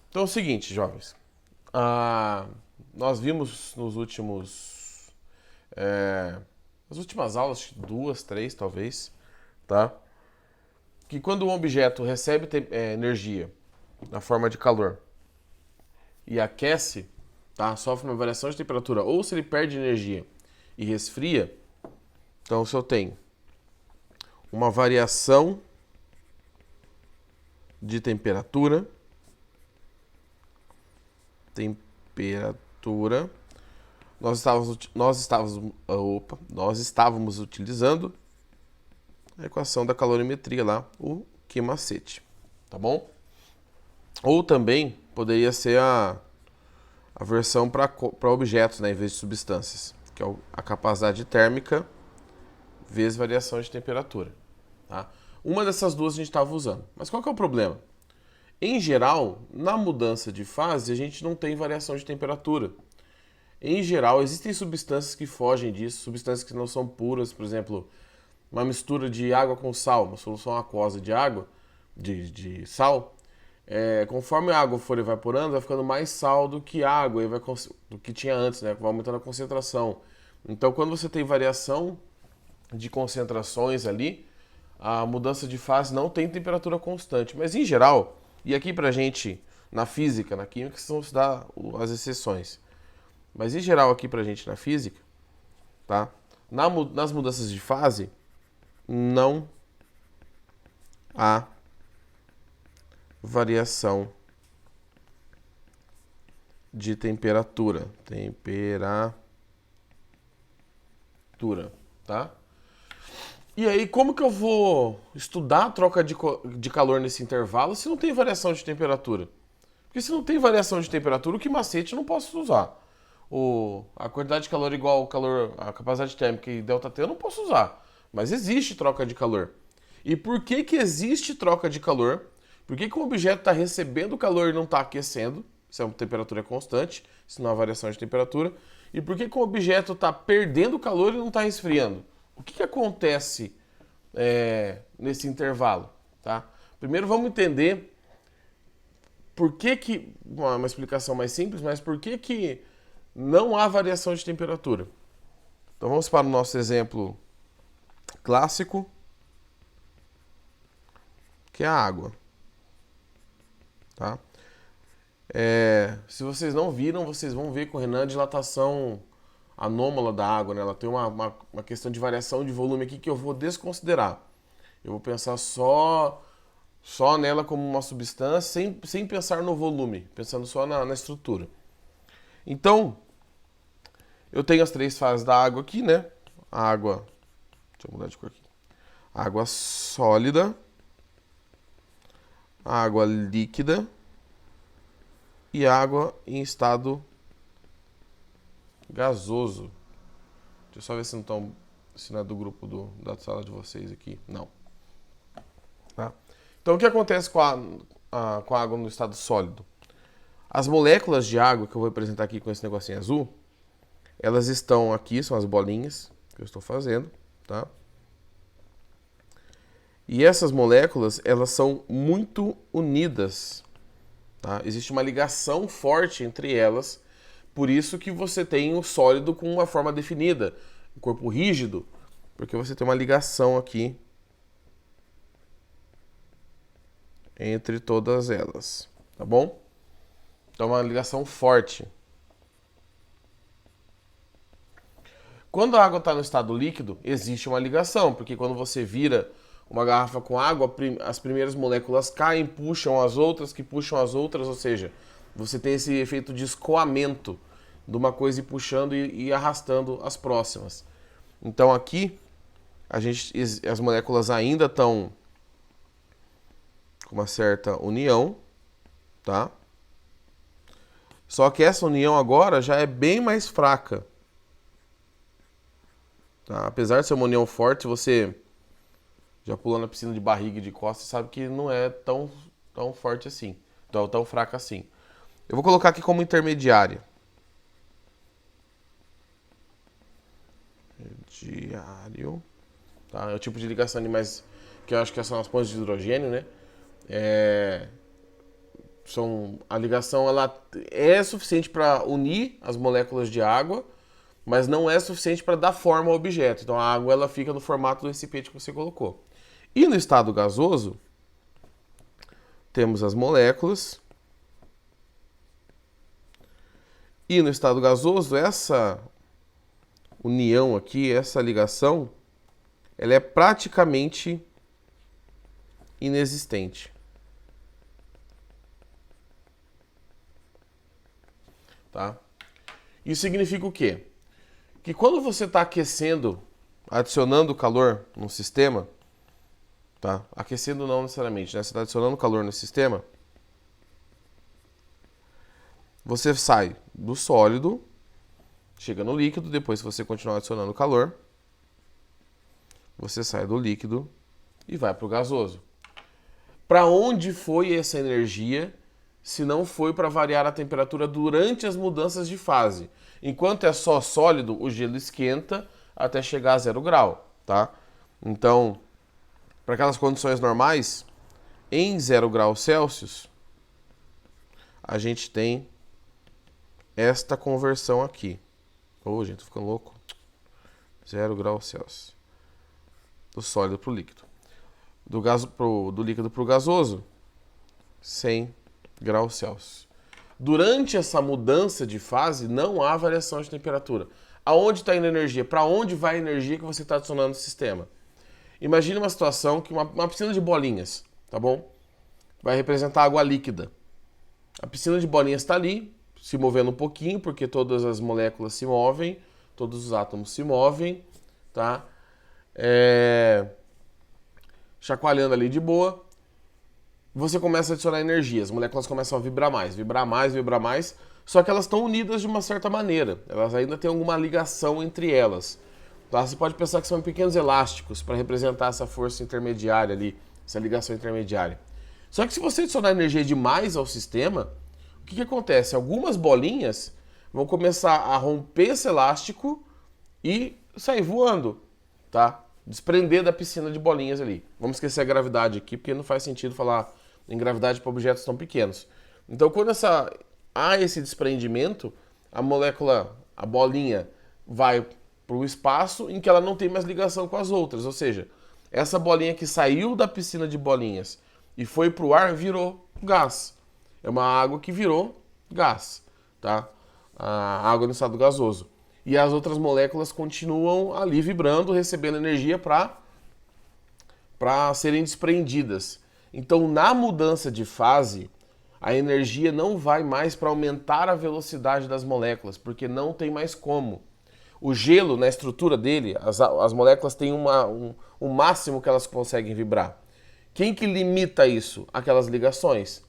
Então é o seguinte, jovens. Ah, nós vimos nas últimas aulas, duas, três talvez, tá? Que quando um objeto recebe energia na forma de calor e aquece, tá? Sofre uma variação de temperatura, ou se ele perde energia e resfria, então se eu tenho uma variação de temperatura, nós estávamos utilizando a equação da calorimetria lá, o que macete, tá bom? Ou também poderia ser a versão para objetos, né, em vez de substâncias, que é a capacidade térmica vezes variação de temperatura. Tá? Uma dessas duas a gente estava usando. Mas qual que é o problema? Em geral, na mudança de fase, a gente não tem variação de temperatura. Em geral, existem substâncias que fogem disso, substâncias que não são puras, por exemplo, uma mistura de água com sal, uma solução aquosa de água, de sal. Conforme a água for evaporando, vai ficando mais sal do que água, do que tinha antes, né? Vai aumentando a concentração. Então, quando você tem variação de concentrações ali, a mudança de fase não tem temperatura constante. Mas em geral, e aqui pra gente, na física, na química, vocês vão estudar as exceções. Mas em geral aqui pra gente na física, tá? Nas mudanças de fase, não há variação de temperatura. Tá? E aí, como que eu vou estudar a troca de calor nesse intervalo se não tem variação de temperatura? Porque se não tem variação de temperatura, o que macete eu não posso usar. A quantidade de calor igual ao calor, a capacidade térmica e ΔT eu não posso usar. Mas existe troca de calor. E por que que existe troca de calor? Por que que um objeto está recebendo calor e não está aquecendo? Se a temperatura é constante, se não há variação de temperatura. E por que que um objeto está perdendo calor e não está resfriando? O que que acontece nesse intervalo? Tá? Primeiro vamos entender por que que, uma explicação mais simples, mas por que que não há variação de temperatura? Então vamos para o nosso exemplo clássico, que é a água. Tá? Se vocês não viram, vocês vão ver com o Renan a dilatação anômala da água. Né? Ela tem uma questão de variação de volume aqui que eu vou desconsiderar. Eu vou pensar só nela como uma substância, sem pensar no volume, pensando só na estrutura. Então, eu tenho as três fases da água aqui, né? A água. Deixa eu mudar de cor aqui. Água sólida, água líquida e água em estado gasoso. Deixa eu só ver se não é do grupo da sala de vocês aqui. Não. Tá? Então o que acontece com a água no estado sólido? As moléculas de água que eu vou apresentar aqui com esse negocinho azul, elas estão aqui, são as bolinhas que eu estou fazendo, tá? E essas moléculas, elas são muito unidas, tá? Existe uma ligação forte entre elas, por isso que você tem o sólido com uma forma definida, o corpo rígido, porque você tem uma ligação aqui entre todas elas, tá bom? Então é uma ligação forte. Quando a água está no estado líquido, existe uma ligação, porque quando você vira uma garrafa com água, as primeiras moléculas caem, puxam as outras, que puxam as outras, ou seja, você tem esse efeito de escoamento de uma coisa ir puxando e arrastando as próximas. Então aqui as moléculas ainda estão com uma certa união, tá? Só que essa união agora já é bem mais fraca. Tá? Apesar de ser uma união forte, você já pulando na piscina de barriga e de costas, sabe que não é tão forte assim, tão fraca assim. Eu vou colocar aqui como intermediária. Intermediário. Tá? É o tipo de ligação de mais que eu acho que são as pontes de hidrogênio, né? A ligação ela é suficiente para unir as moléculas de água, mas não é suficiente para dar forma ao objeto. Então a água ela fica no formato do recipiente que você colocou. E no estado gasoso, temos as moléculas. E no estado gasoso, essa união aqui, essa ligação, ela é praticamente inexistente. Tá? Isso significa o quê? Que quando você está aquecendo, adicionando calor no sistema, tá? Aquecendo não necessariamente, né? Você está adicionando calor no sistema, você sai do sólido, chega no líquido, depois se você continuar adicionando calor, você sai do líquido e vai para o gasoso. Para onde foi essa energia se não foi para variar a temperatura durante as mudanças de fase? Enquanto é só sólido, o gelo esquenta até chegar a 0 grau, tá? Então, para aquelas condições normais, em 0 graus Celsius, a gente tem esta conversão aqui. Ô, gente, tô ficando louco. 0 graus Celsius. Do sólido para o líquido. Do líquido para o gasoso, 100 graus Celsius. Durante essa mudança de fase, não há variação de temperatura. Aonde está indo a energia? Para onde vai a energia que você está adicionando no sistema? Imagine uma situação que uma piscina de bolinhas, tá bom? Vai representar água líquida. A piscina de bolinhas está ali, se movendo um pouquinho, porque todas as moléculas se movem, todos os átomos se movem, tá? Chacoalhando ali de boa. Você começa a adicionar energia, as moléculas começam a vibrar mais, vibrar mais, vibrar mais, só que elas estão unidas de uma certa maneira, elas ainda têm alguma ligação entre elas. Tá? Você pode pensar que são pequenos elásticos para representar essa força intermediária ali, essa ligação intermediária. Só que se você adicionar energia demais ao sistema, o que acontece? Algumas bolinhas vão começar a romper esse elástico e sair voando, tá? Desprender da piscina de bolinhas ali. Vamos esquecer a gravidade aqui, porque não faz sentido falar em gravidade para objetos tão pequenos. Então, quando há esse desprendimento, a molécula, a bolinha, vai para o espaço em que ela não tem mais ligação com as outras. Ou seja, essa bolinha que saiu da piscina de bolinhas e foi para o ar, virou gás. É uma água que virou gás, tá? A água no estado gasoso. E as outras moléculas continuam ali vibrando, recebendo energia para serem desprendidas. Então, na mudança de fase, a energia não vai mais para aumentar a velocidade das moléculas, porque não tem mais como. O gelo, na estrutura dele, as moléculas têm um máximo que elas conseguem vibrar. Quem que limita isso? Aquelas ligações.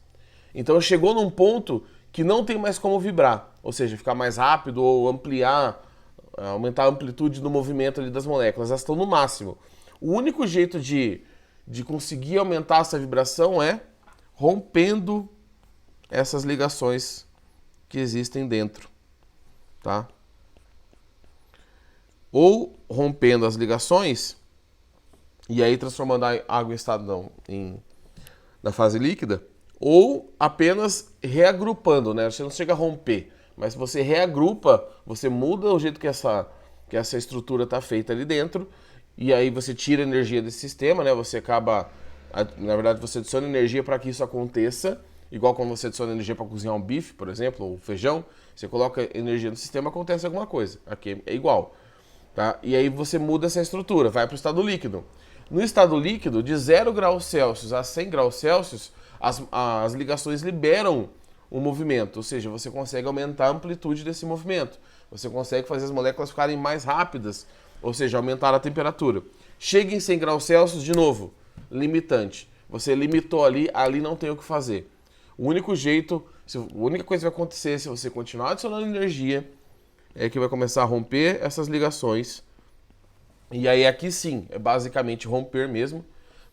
Então, chegou num ponto que não tem mais como vibrar, ou seja, ficar mais rápido ou aumentar a amplitude do movimento ali das moléculas. Elas estão no máximo. O único jeito de conseguir aumentar essa vibração é rompendo essas ligações que existem dentro, tá? Ou rompendo as ligações e aí transformando a água em estado na fase líquida, ou apenas reagrupando, né? Você não chega a romper, mas você reagrupa, você muda o jeito que essa estrutura está feita ali dentro, e aí você tira a energia desse sistema, né? Você acaba, na verdade, você adiciona energia para que isso aconteça, igual quando você adiciona energia para cozinhar um bife, por exemplo, ou feijão, você coloca energia no sistema, acontece alguma coisa. Aqui é igual, tá? E aí você muda essa estrutura, vai para o estado líquido. No estado líquido, de 0 graus Celsius a 100 graus Celsius, as ligações liberam o movimento, ou seja, você consegue aumentar a amplitude desse movimento. Você consegue fazer as moléculas ficarem mais rápidas, ou seja, aumentar a temperatura. Chega em 100 graus Celsius, de novo, limitante. Você limitou ali não tem o que fazer. O único jeito, a única coisa que vai acontecer se você continuar adicionando energia é que vai começar a romper essas ligações. E aí aqui sim, é basicamente romper mesmo,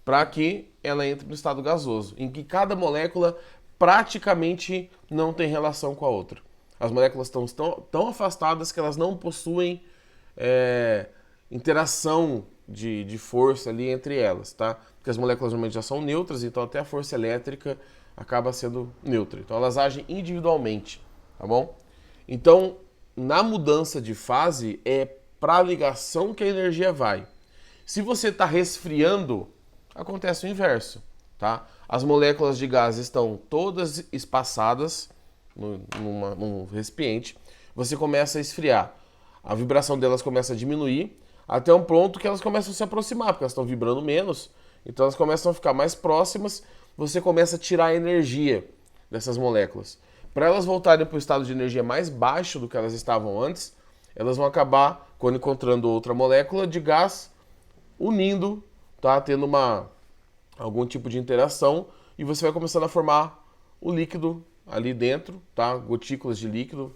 para que ela entre no estado gasoso, em que cada molécula praticamente não tem relação com a outra. As moléculas estão tão afastadas que elas não possuem interação de força ali entre elas, tá? Porque as moléculas normalmente já são neutras, então até a força elétrica acaba sendo neutra. Então elas agem individualmente, tá bom? Então, na mudança de fase, é para a ligação que a energia vai. Se você está resfriando, acontece o inverso, tá? As moléculas de gás estão todas espaçadas num recipiente, você começa a esfriar. A vibração delas começa a diminuir, até um ponto que elas começam a se aproximar, porque elas estão vibrando menos, então elas começam a ficar mais próximas, você começa a tirar a energia dessas moléculas. Para elas voltarem para o estado de energia mais baixo do que elas estavam antes, elas vão acabar, quando encontrando outra molécula de gás, unindo, tá? Tendo algum tipo de interação, e você vai começando a formar o líquido ali dentro, tá? Gotículas de líquido,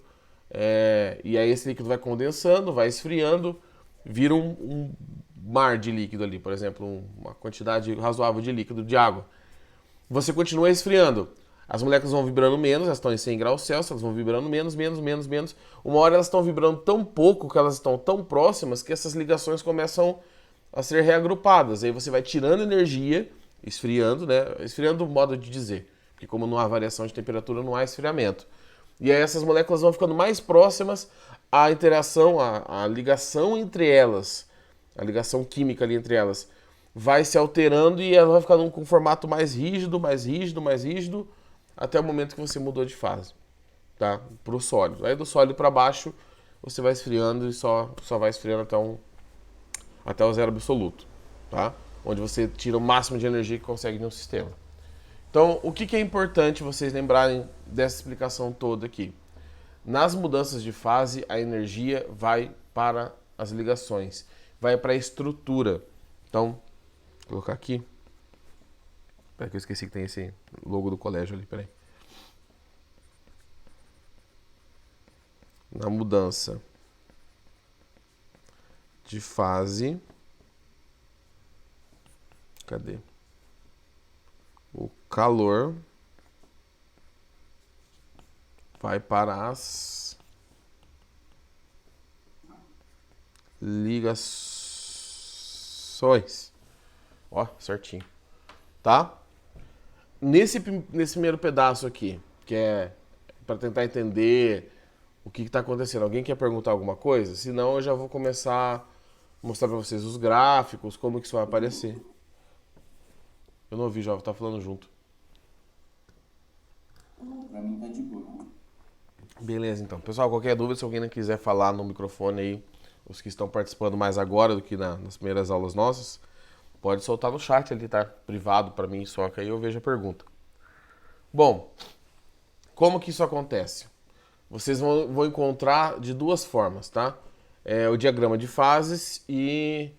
e aí esse líquido vai condensando, vai esfriando, vira um mar de líquido ali, por exemplo, uma quantidade razoável de líquido, de água. Você continua esfriando, as moléculas vão vibrando menos, elas estão em 100 graus Celsius, elas vão vibrando menos. Uma hora elas estão vibrando tão pouco, que elas estão tão próximas, que essas ligações começam a ser reagrupadas. Aí você vai tirando energia, esfriando, né? Esfriando o modo de dizer, porque como não há variação de temperatura, não há esfriamento. E aí essas moléculas vão ficando mais próximas, a interação, a ligação entre elas, a ligação química ali entre elas, vai se alterando e ela vai ficando com um formato mais rígido, até o momento que você mudou de fase, tá? Para o sólido. Aí do sólido para baixo, você vai esfriando e só vai esfriando até o zero absoluto, tá? Onde você tira o máximo de energia que consegue de um sistema. Então, o que é importante vocês lembrarem dessa explicação toda aqui? Nas mudanças de fase, a energia vai para as ligações, vai para a estrutura. Então, vou colocar aqui. Espera que eu esqueci que tem esse logo do colégio ali, peraí. Na mudança de fase, cadê? O calor vai para as ligações. Ó, certinho. Tá? Nesse primeiro pedaço aqui, que é para tentar entender o que está acontecendo. Alguém quer perguntar alguma coisa? Senão eu já vou começar a mostrar para vocês os gráficos, como que isso vai aparecer. Eu não ouvi, Jovem, tá falando junto. Pra mim tá de boa. Beleza, então. Pessoal, qualquer dúvida, se alguém não quiser falar no microfone aí, os que estão participando mais agora do que nas primeiras aulas nossas, pode soltar no chat ali, tá? Privado para mim, só que aí eu vejo a pergunta. Bom, como que isso acontece? Vocês vão encontrar de duas formas, tá? O diagrama de fases e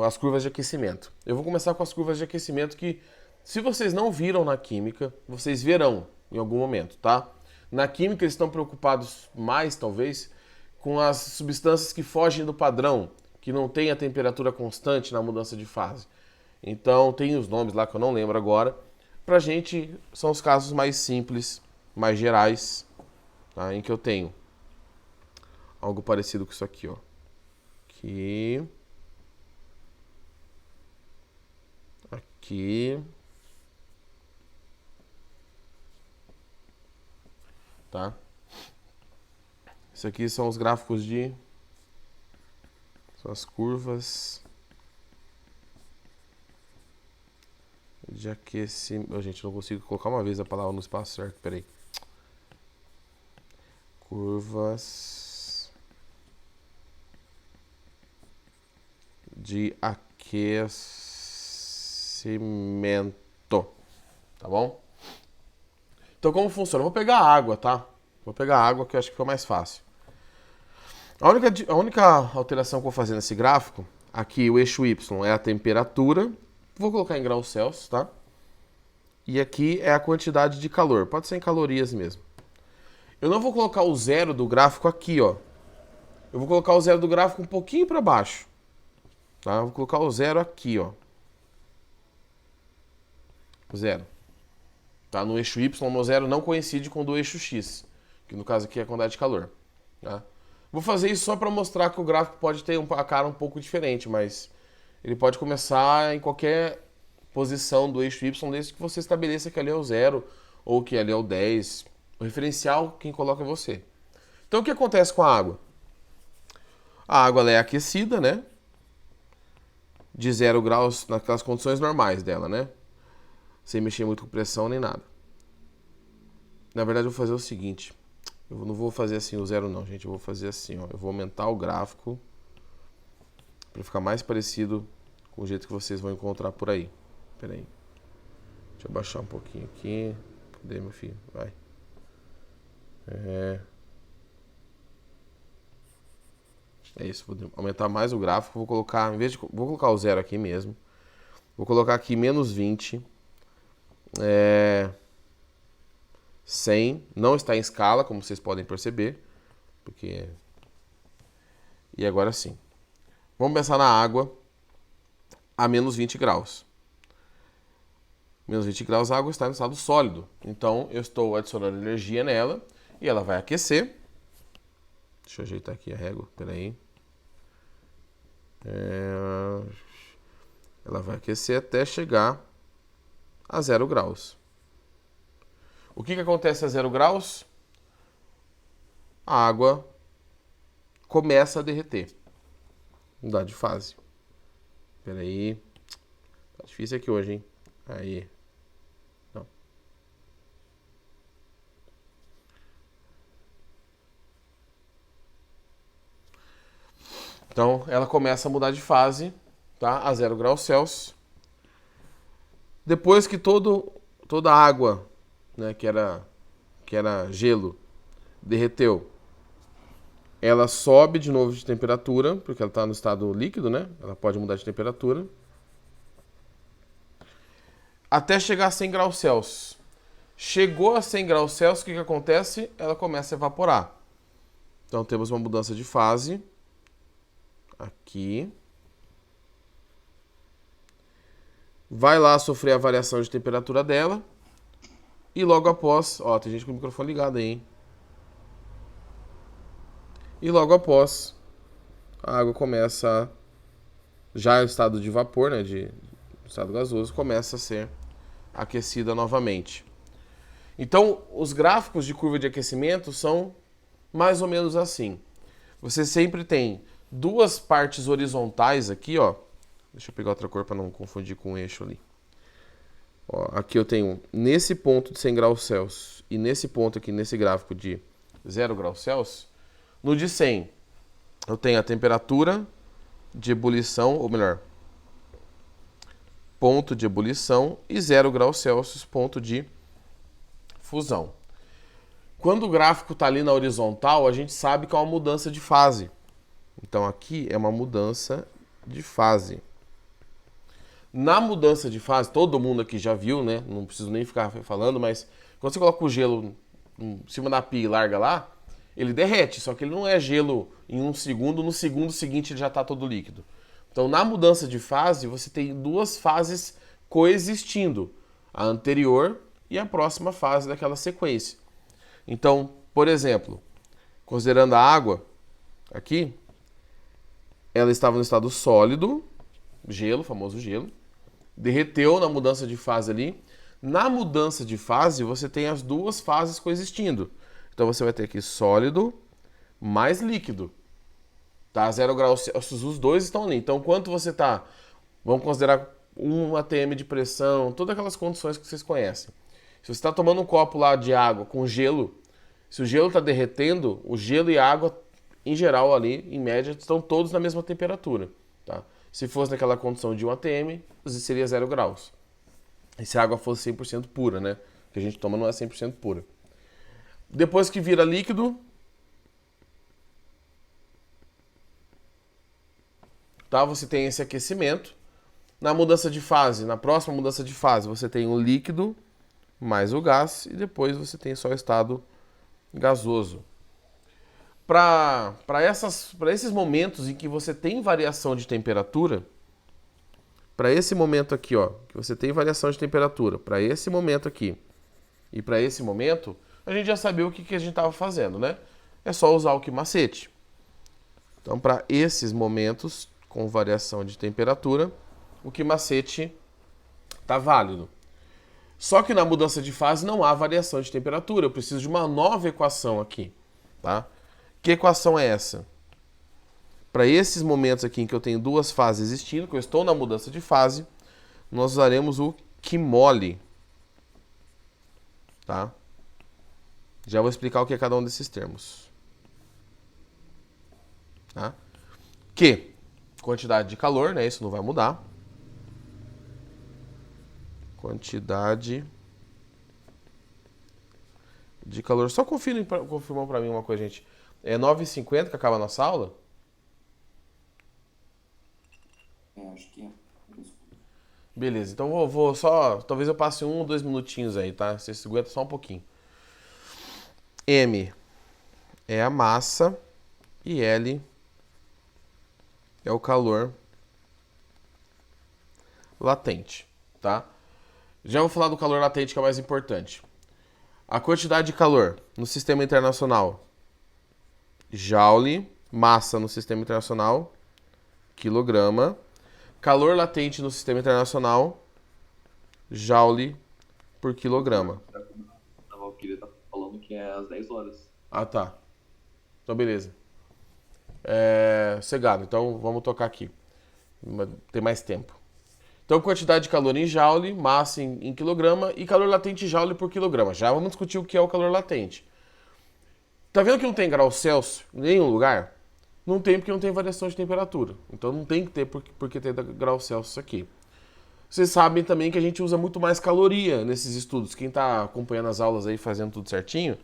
as curvas de aquecimento. Eu vou começar com as curvas de aquecimento que, se vocês não viram na química, vocês verão em algum momento, tá? Na química eles estão preocupados mais, talvez, com as substâncias que fogem do padrão, que não tem a temperatura constante na mudança de fase. Então tem os nomes lá que eu não lembro agora. Pra gente são os casos mais simples, mais gerais, tá? Em que eu tenho algo parecido com isso aqui, ó. Aqui. Tá? Isso aqui são os gráficos são as curvas de aquecimento. Gente, não consigo colocar uma vez a palavra no espaço certo, peraí. Curvas de aquecimento, tá bom? Então como funciona? Eu vou pegar água, tá? Vou pegar água que eu acho que fica mais fácil. A única alteração que eu vou fazer nesse gráfico, aqui o eixo Y é a temperatura, vou colocar em graus Celsius, tá? E aqui é a quantidade de calor, pode ser em calorias mesmo. Eu não vou colocar o zero do gráfico aqui, ó. Eu vou colocar o zero do gráfico um pouquinho para baixo, tá? Eu vou colocar o zero aqui, ó. Zero. Tá? No eixo Y, o zero não coincide com o do eixo X, que no caso aqui é a quantidade de calor. Tá? Vou fazer isso só para mostrar que o gráfico pode ter a cara um pouco diferente, mas ele pode começar em qualquer posição do eixo Y, desde que você estabeleça que ali é o 0 ou que ali é o 10. O referencial, quem coloca é você. Então, o que acontece com a água? A água ela é aquecida, né? De 0 graus naquelas condições normais dela, né? Sem mexer muito com pressão nem nada. Na verdade, eu vou fazer o seguinte. Eu não vou fazer assim o 0 não, gente. Eu vou fazer assim, ó. Eu vou aumentar o gráfico para ficar mais parecido com o jeito que vocês vão encontrar por aí. Pera aí. Deixa eu baixar um pouquinho aqui. Cadê, meu filho? Vai. É isso, vou aumentar mais o gráfico. Vou colocar, vou colocar o 0 aqui mesmo. Vou colocar aqui menos 20. 100. Não está em escala, como vocês podem perceber. Porque... E agora sim. Vamos pensar na água a menos 20 graus. Menos 20 graus, a água está no estado sólido. Então, eu estou adicionando energia nela e ela vai aquecer. Deixa eu ajeitar aqui a régua, peraí. Ela vai aquecer até chegar a 0 graus. O que acontece a 0 graus? A água começa a derreter. Mudar de fase. Peraí. Tá difícil aqui hoje, hein? Aí. Não. Então, ela começa a mudar de fase, tá? A 0 graus Celsius. Depois que toda a água, né, que era gelo, derreteu, ela sobe de novo de temperatura, porque ela está no estado líquido, né? Ela pode mudar de temperatura. Até chegar a 100 graus Celsius. Chegou a 100 graus Celsius, o que acontece? Ela começa a evaporar. Então temos uma mudança de fase. Aqui. Vai lá sofrer a variação de temperatura dela. E logo após... Ó, tem gente com o microfone ligado aí, hein? E logo após, a água começa... Já em estado de vapor, né? De estado gasoso, começa a ser aquecida novamente. Então, os gráficos de curva de aquecimento são mais ou menos assim. Você sempre tem duas partes horizontais aqui, ó. Deixa eu pegar outra cor para não confundir com o eixo ali. Ó, aqui eu tenho nesse ponto de 100 graus Celsius e nesse ponto aqui, nesse gráfico de 0 graus Celsius. No de 100, eu tenho a temperatura de ebulição, ou melhor, ponto de ebulição, e 0 graus Celsius, ponto de fusão. Quando o gráfico está ali na horizontal, a gente sabe que é uma mudança de fase. Então aqui é uma mudança de fase. Na mudança de fase, todo mundo aqui já viu, né? Não preciso nem ficar falando, mas quando você coloca o gelo em cima da pia e larga lá, ele derrete, só que ele não é gelo em um segundo, no segundo seguinte ele já está todo líquido. Então na mudança de fase, você tem duas fases coexistindo, a anterior e a próxima fase daquela sequência. Então, por exemplo, considerando a água aqui, ela estava no estado sólido, gelo, famoso gelo, derreteu na mudança de fase ali. Na mudança de fase, você tem as duas fases coexistindo. Então você vai ter aqui sólido mais líquido. Tá? 0 graus Celsius, os dois estão ali. Então quanto você tá? Vamos considerar 1 atm de pressão, todas aquelas condições que vocês conhecem. Se você está tomando um copo lá de água com gelo, se o gelo está derretendo, o gelo e a água, em geral ali, em média, estão todos na mesma temperatura. Tá? Se fosse naquela condição de 1 atm, seria 0 graus. E se a água fosse 100% pura, né? Que a gente toma não é 100% pura. Depois que vira líquido, tá? Você tem esse aquecimento. Na mudança de fase, na próxima mudança de fase, você tem o líquido mais o gás e depois você tem só o estado gasoso. Para esses momentos em que você tem variação de temperatura, para esse momento aqui, ó, que você tem variação de temperatura, para esse momento aqui e para esse momento, a gente já sabia o que a gente estava fazendo, né? É só usar o que macete. Então, para esses momentos com variação de temperatura, o que macete Tá válido. Só que na mudança de fase não há variação de temperatura. Eu preciso de uma nova equação aqui, tá? Que equação é essa? Para esses momentos aqui em que eu tenho duas fases existindo, que eu estou na mudança de fase, nós usaremos o Kmol, tá? Já vou explicar o que é cada um desses termos. Tá? Que quantidade de calor, né? Isso não vai mudar. Quantidade de calor. Só confirmam para mim uma coisa, gente. É 9h50 que acaba a nossa aula? Acho que é. Beleza, então vou só... Talvez eu passe 1 ou 2 minutinhos aí, tá? Você aguenta só um pouquinho. M é a massa e L é o calor latente, tá? Já vou falar do calor latente, que é o mais importante. A quantidade de calor no sistema internacional, joule, massa no sistema internacional, quilograma. Calor latente no sistema internacional, joule por quilograma. A Valkyria tá falando que é às 10 horas. Ah, tá. Então, beleza. Cegado, então vamos tocar aqui. Tem mais tempo. Então, quantidade de calor em joule, massa em quilograma e calor latente joule por quilograma. Já vamos discutir o que é o calor latente. Tá vendo que não tem grau Celsius em nenhum lugar? Não tem porque não tem variação de temperatura. Então não tem que ter porque ter grau Celsius aqui. Vocês sabem também que a gente usa muito mais caloria nesses estudos. Quem está acompanhando as aulas aí, fazendo tudo certinho.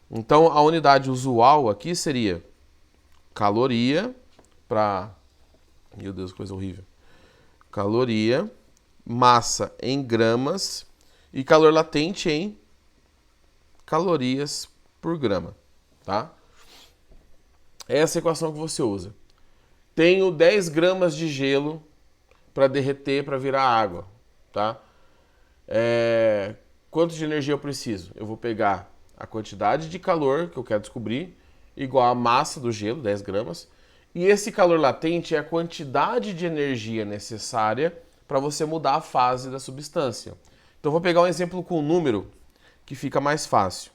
Então a unidade usual aqui seria caloria para... Meu Deus, que coisa horrível. Caloria, massa em gramas e calor latente em calorias por grama, tá? Essa é a equação que você usa. Tenho 10 gramas de gelo para derreter, para virar água, tá? Quanto de energia eu preciso? Eu vou pegar a quantidade de calor que eu quero descobrir, igual a massa do gelo, 10 gramas, e esse calor latente é a quantidade de energia necessária para você mudar a fase da substância. Então eu vou pegar um exemplo com um número que fica mais fácil.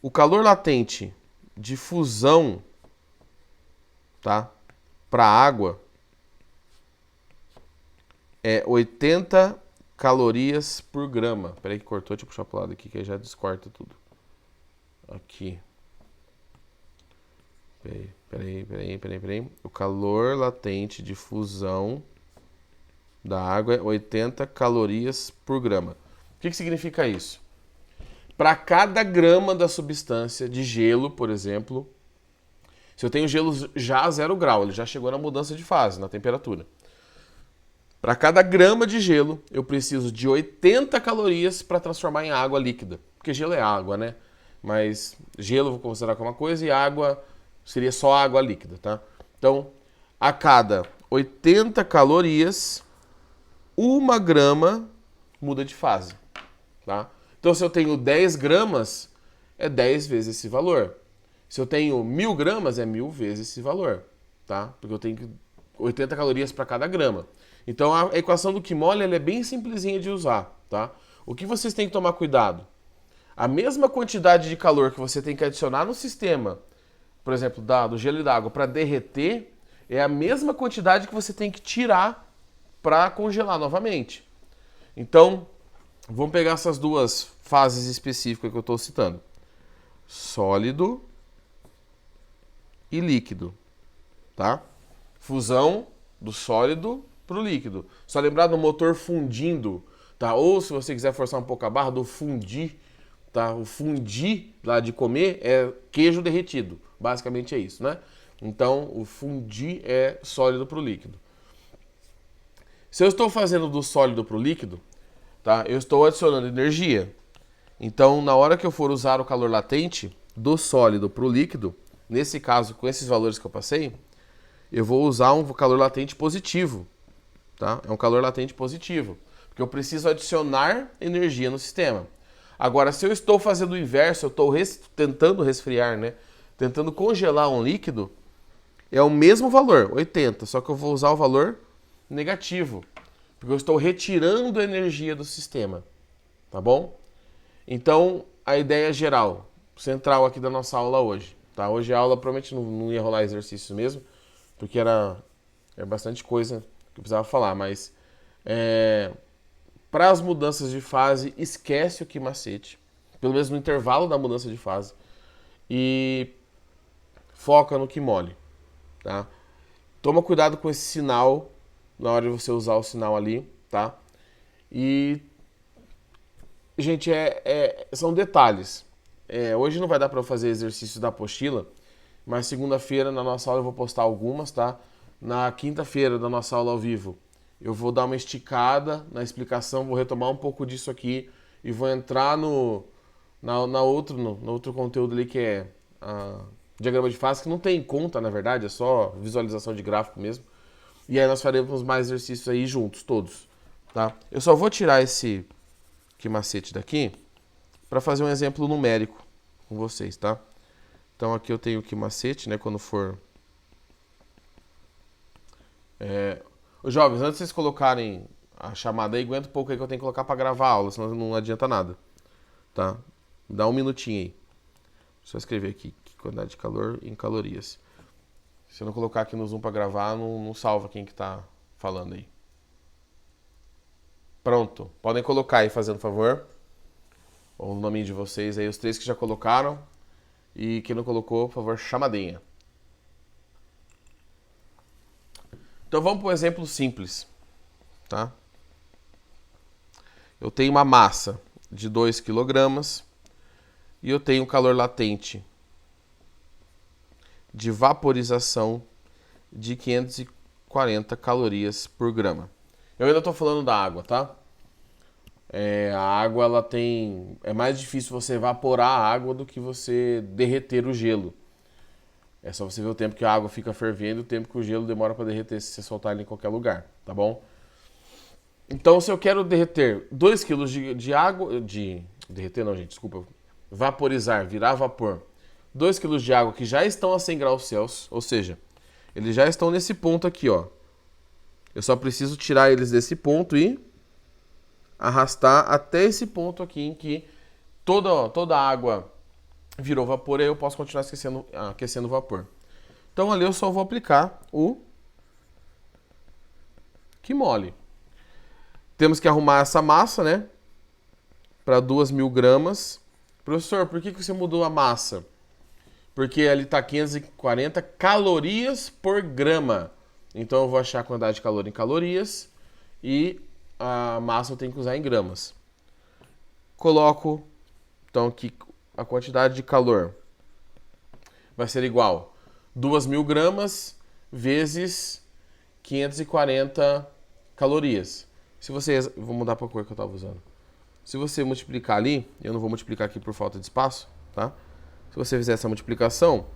O calor latente de fusão, tá, para água é 80 calorias por grama. Peraí que cortou, deixa eu puxar pro lado aqui que aí já descorta tudo. Aqui. Peraí. O calor latente de fusão da água é 80 calorias por grama. O que significa isso? Para cada grama da substância de gelo, por exemplo, se eu tenho gelo já a 0 grau, ele já chegou na mudança de fase, na temperatura. Para cada grama de gelo, eu preciso de 80 calorias para transformar em água líquida. Porque gelo é água, né? Mas gelo eu vou considerar como uma coisa e água seria só água líquida, tá? Então, a cada 80 calorias, 1 grama muda de fase, tá? Então, se eu tenho 10 gramas, é 10 vezes esse valor. Se eu tenho 1000 gramas, é 1000 vezes esse valor, tá? Porque eu tenho 80 calorias para cada grama. Então, a equação do Kmol ela é bem simplesinha de usar, tá? O que vocês têm que tomar cuidado? A mesma quantidade de calor que você tem que adicionar no sistema, por exemplo, do gelo e da água, para derreter, é a mesma quantidade que você tem que tirar para congelar novamente. Então, vamos pegar essas duas fases específicas que eu estou citando. Sólido e líquido, tá? Fusão do sólido para o líquido. Só lembrar do motor fundindo, tá? Ou se você quiser forçar um pouco a barra, do fundir, tá? O fundir lá de comer é queijo derretido. Basicamente é isso, né? Então, o fundir é sólido para o líquido. Se eu estou fazendo do sólido para o líquido, tá? Eu estou adicionando energia. Então, na hora que eu for usar o calor latente do sólido para o líquido, nesse caso, com esses valores que eu passei, eu vou usar um calor latente positivo, tá? É um calor latente positivo, porque eu preciso adicionar energia no sistema. Agora, se eu estou fazendo o inverso, eu estou tentando resfriar, né? Tentando congelar um líquido, é o mesmo valor, 80, só que eu vou usar o valor negativo. Porque eu estou retirando energia do sistema, tá bom? Então, a ideia geral, central aqui da nossa aula hoje, tá? Hoje a aula provavelmente não ia rolar exercícios mesmo, porque era bastante coisa que eu precisava falar, mas para as mudanças de fase, esquece o que macete, pelo menos no intervalo da mudança de fase, e foca no que mole, tá? Toma cuidado com esse sinal na hora de você usar o sinal ali, tá? E, gente, são detalhes. Hoje não vai dar para eu fazer exercício da apostila, mas segunda-feira na nossa aula eu vou postar algumas, tá? Na quinta-feira da nossa aula ao vivo, eu vou dar uma esticada na explicação, vou retomar um pouco disso aqui e vou entrar no outro conteúdo ali que é diagrama de fase, que não tem conta, na verdade, é só visualização de gráfico mesmo. E aí nós faremos mais exercícios aí juntos, todos, tá? Eu só vou tirar esse macete daqui para fazer um exemplo numérico com vocês, tá? Então aqui eu tenho o macete, né, quando for... Os jovens, antes de vocês colocarem a chamada aí, aguenta um pouco aí que eu tenho que colocar para gravar a aula, senão não adianta nada, tá? Dá um minutinho aí. Só escrever aqui, quantidade de calor em calorias. Se eu não colocar aqui no Zoom para gravar, não salva quem que tá falando aí. Pronto. Podem colocar aí, fazendo favor. O nome de vocês aí, os 3 que já colocaram. E quem não colocou, por favor, chamadinha. Então vamos para um exemplo simples, tá? Eu tenho uma massa de 2 kg e eu tenho um calor latente de vaporização de 540 calorias por grama. Eu ainda estou falando da água, tá? A água, ela tem... É mais difícil você evaporar a água do que você derreter o gelo. É só você ver o tempo que a água fica fervendo e o tempo que o gelo demora para derreter se você soltar ele em qualquer lugar, tá bom? Então, se eu quero derreter 2 kg de água... Derreter não, gente, desculpa. Vaporizar, virar vapor. 2 kg de água que já estão a 100 graus Celsius, ou seja, eles já estão nesse ponto aqui, ó. Eu só preciso tirar eles desse ponto e arrastar até esse ponto aqui em que toda a água virou vapor e aí eu posso continuar aquecendo o vapor. Então ali eu só vou aplicar o que mole. Temos que arrumar essa massa, né? Para 2.000 gramas. Professor, por que você mudou a massa? Porque ali está 540 calorias por grama. Então eu vou achar a quantidade de calor em calorias e a massa eu tenho que usar em gramas. Coloco, então, aqui a quantidade de calor vai ser igual 2.000 gramas vezes 540 calorias. Se você... Vou mudar para a cor que eu estava usando. Se você multiplicar ali, eu não vou multiplicar aqui por falta de espaço, tá? Se você fizer essa multiplicação,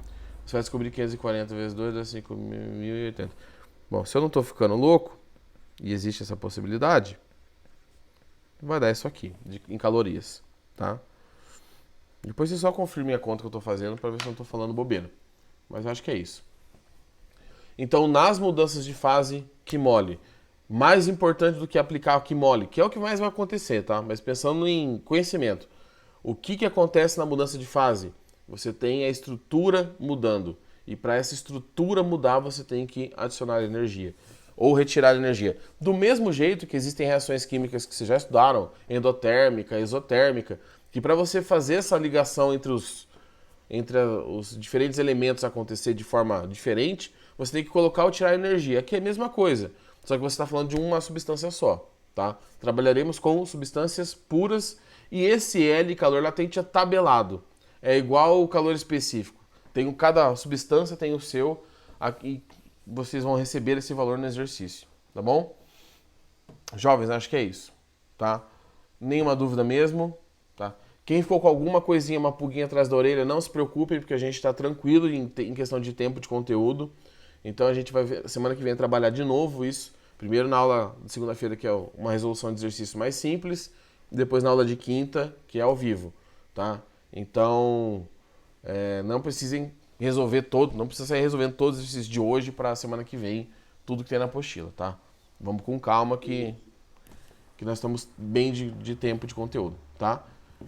você vai descobrir 540 vezes 2 dá 5.080. Bom, se eu não estou ficando louco, e existe essa possibilidade, vai dar isso aqui, em calorias, tá? Depois você só confirme a conta que eu estou fazendo para ver se eu não estou falando bobeira. Mas eu acho que é isso. Então, nas mudanças de fase, que mole. Mais importante do que aplicar o que mole, que é o que mais vai acontecer, tá? Mas pensando em conhecimento. O que acontece na mudança de fase? Você tem a estrutura mudando. E para essa estrutura mudar, você tem que adicionar energia. Ou retirar energia. Do mesmo jeito que existem reações químicas que vocês já estudaram, endotérmica, exotérmica, que para você fazer essa ligação entre os diferentes elementos acontecer de forma diferente, você tem que colocar ou tirar energia. Aqui é a mesma coisa, só que você está falando de uma substância só, tá? Trabalharemos com substâncias puras e esse L, calor latente, é tabelado. É igual o calor específico. Cada substância tem o seu, aqui vocês vão receber esse valor no exercício, tá bom? Jovens, acho que é isso, tá? Nenhuma dúvida mesmo, tá? Quem ficou com alguma coisinha, uma pulguinha atrás da orelha, não se preocupe, porque a gente está tranquilo em questão de tempo de conteúdo. Então a gente vai ver, semana que vem, trabalhar de novo isso. Primeiro na aula de segunda-feira, que é uma resolução de exercício mais simples, depois na aula de quinta, que é ao vivo, tá? Então, não precisem não precisa sair resolvendo todos os exercícios de hoje para a semana que vem, tudo que tem na apostila, tá? Vamos com calma que... que nós estamos bem de tempo de conteúdo, tá?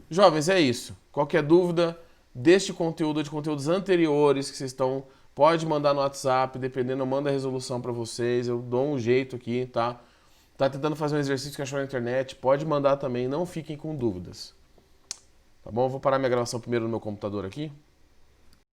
Jovens, é isso. Qualquer dúvida deste conteúdo ou de conteúdos anteriores que vocês estão, pode mandar no WhatsApp, dependendo, eu mando a resolução para vocês, eu dou um jeito aqui, tá? Tá tentando fazer um exercício que achou na internet, pode mandar também, não fiquem com dúvidas. Tá bom? Eu vou parar minha gravação primeiro no meu computador aqui.